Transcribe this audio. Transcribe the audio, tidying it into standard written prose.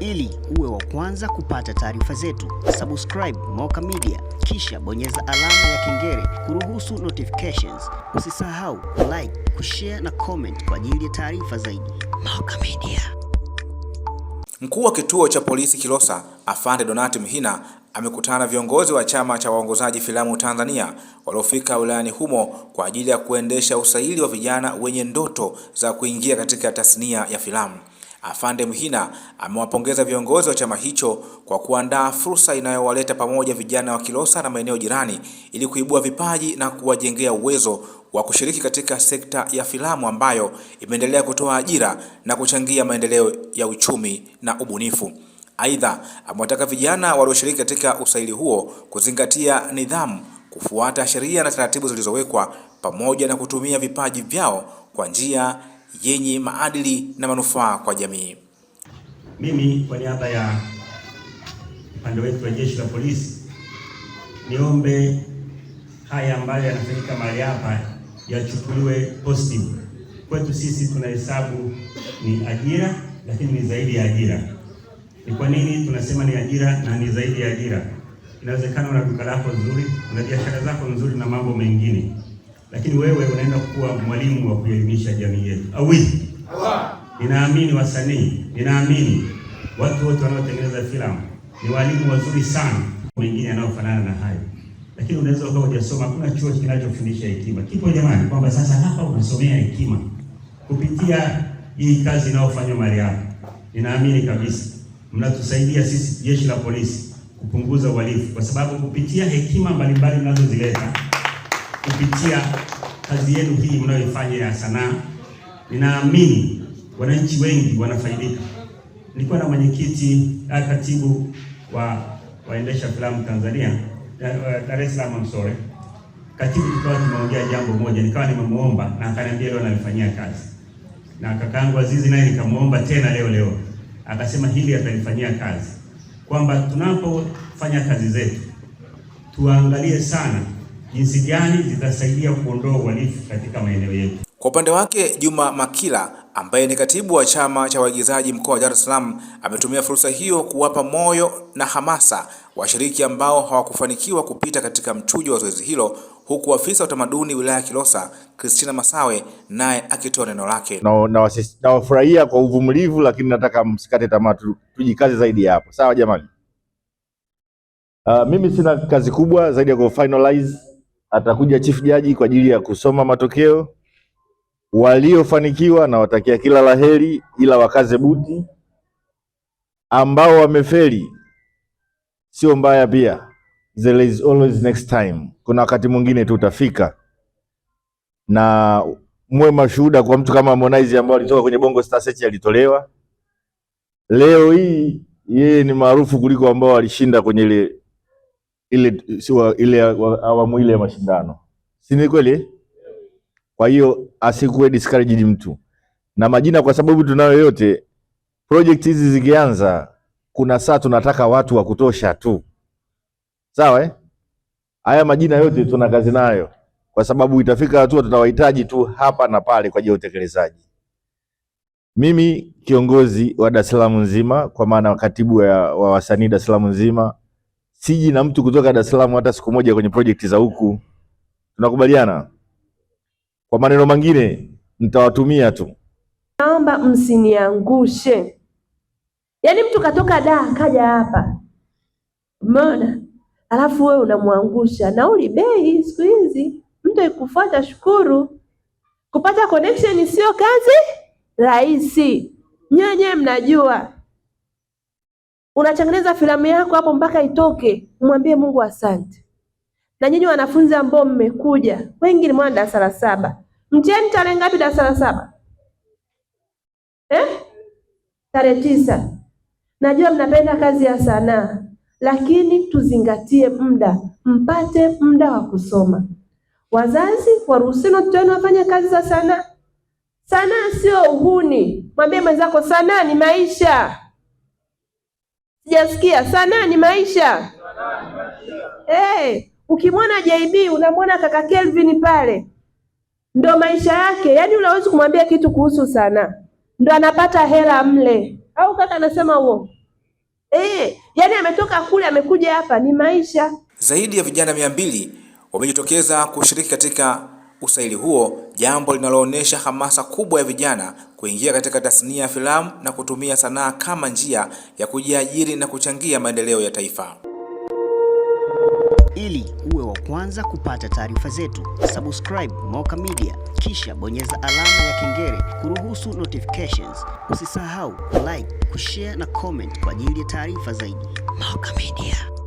Ili uwe wa kwanza kupata taarifa zetu, subscribe Moka Media kisha bonyeza alama ya kengele kuruhusu notifications. Usisahau like, kushare na comment kwa ajili ya taarifa zaidi. Moka Media. Mkuu wa kituo cha polisi Kilosa, Afande Donati Mhina, amekutana viongozi wa chama cha waongozaji filamu Tanzania waliofika wilayani humo kwa ajili ya kuendesha usaili wa vijana wenye ndoto za kuingia katika tasnia ya filamu. Afande Mhina amewapongeza viongozi wa chama hicho kwa kuandaa fursa inayowaleta pamoja vijana wa Kilosa na maeneo jirani ili kuibua vipaji na kuwajengea uwezo wa kushiriki katika sekta ya filamu ambayo imeendelea kutoa ajira na kuchangia maendeleo ya uchumi na ubunifu. Aidha, amewataka vijana walioshiriki katika usaili huo kuzingatia nidhamu, kufuata sheria na taratibu zilizowekwa pamoja na kutumia vipaji vyao kwa njia yenye maadili na manufaa kwa jamii. Mimi kwa niaba ya upande wetu wa Jeshi la Polisi niombe haya ambayo yanafanyika mahali hapa yachukuliwe positive. Kwetu sisi tunahesabu ni ajira, lakini ni zaidi ya ajira. Ni kwa nini tunasema ni ajira na ni zaidi ya ajira? Inawezekana una duka lako nzuri, una biashara zako nzuri na mambo mengine, lakini wewe unaenda kuwa mwalimu wa kuelimisha jamii yetu. Awi. Ninaamini wasanii, ninaamini watu wote wanaotengeneza filamu ni walimu wazuri sana, wengine wanaofanana na hayo. Lakini unaweza ukawa hujasoma, hakuna chuo kinachofundisha hekima. Kipo jamani, kwamba sasa hapa unasomea hekima kupitia hii kazi inayofanywa mahali hapa. Ninaamini kabisa mnatusaidia sisi Jeshi la Polisi kupunguza uhalifu, kwa sababu kupitia hekima mbalimbali mnazozileta, kupitia kazi yenu hii mnayoifanya ya sanaa, ninaamini wananchi wengi wanafaidika. Nilikuwa na mwenyekiti katibu wa waendesha filamu Tanzania, Dar es Salaam, sorry. Katibu tukawa tumeongea jambo moja, nikawa nimemuomba na akaniambia leo nalifanyia kazi. Na kakaangu Azizi naye nikamuomba tena leo. Akasema hili atalifanyia kazi. Kwamba tunapofanya kazi zetu tuangalie sana jinsi gani zitasaidia kuondoa uhalifu katika maeneo yetu. Kwa upande wake, Juma Makila ambaye ni katibu wa chama cha waigizaji mkoa wa Dar es Salaam ametumia fursa hiyo kuwapa moyo na hamasa washiriki ambao hawakufanikiwa kupita katika mchujo wa zoezi hilo, huku afisa wa utamaduni wilaya Kilosa Christina Masawe naye akitoa neno lake. Na wafurahia kwa uvumilivu, lakini nataka msikate tamaa, tujikaze zaidi hapo. Sawa jamani? Mimi sina kazi kubwa zaidi ya ku finalize. Atakuja chief judge kwa ajili ya kusoma matokeo. Waliofanikiwa na watakia kila laheri, ila wakaze buti. Ambao wamefeli sio mbaya pia. There is always next time. Kuna wakati mwingine tu utafika. Na muwe mashuhuda kwa mtu kama Harmonize ambaye alitoka kwenye Bongo Star Search alitolewa. Leo hii yeye ni maarufu kuliko ambao walishinda kwenye ile awamu ile ya mashindano. Si ni kweli? Kwa hiyo asikuwe discouraged mtu. Na majina kwa sababu tunayo yote, project hizi zikianza kuna saa tunataka watu wa kutosha tu. Sawa Haya majina yote tuna kazi nayo, kwa sababu itafika hatua tutawahitaji tu hapa na pale kwa ajili ya utekelezaji. Mimi kiongozi wa Dar es Salaam nzima, kwa maana katibu wa wasanii Dar es Salaam nzima, siji na mtu kutoka Dar es Salaam hata siku moja kwenye project za huku. Tunakubaliana? Kwa maneno mengine nitawatumia tu. Naomba msiniangushe. Yaani mtu katoka Dar kaja hapa. Umeona? Alafu wewe unamwangusha. Nauli bei siku hizi. Mtu ikufuata shukuru. Kupata connection sio kazi rahisi. Nyenye mnajua. Unatengeneza filamu yako hapo mpaka itoke, umwambie Mungu asante. Na nyinyi wanafunzi ambao mmekuja, wengi ni mwana darasa la 7. Mtihani tarehe ngapi darasa la 7? Tarehe 9. Najua mnapenda kazi ya sanaa, lakini tuzingatie muda, mpate muda wa kusoma. Wazazi waruhusiwe watoto wenu wafanye kazi za sanaa. Sanaa sio uhuni. Mwambie mwenzako sanaa ni maisha. Sijasikia, sanaa ni maisha. Ukimwona JB unamwona kaka Kelvin pale, ndo maisha yake. Yaani unaweza kumwambia kitu kuhusu sanaa, ndo anapata hela mle. Au kaka anasema huo? Yani ametoka kule amekuja hapa, ni maisha. Zaidi ya vijana 200 wamejitokeza kushiriki katika usaili huo, jambo linaloonyesha hamasa kubwa ya vijana kuingia katika tasnia ya filamu na kutumia sanaa kama njia ya kujiajiri na kuchangia maendeleo ya taifa. Ili uwe wa kwanza kupata taarifa zetu, subscribe Moka Media, kisha bonyeza alama ya kengele kuruhusu notifications. Usisahau like, kushare na comment kwa ajili ya taarifa zaidi. Moka Media.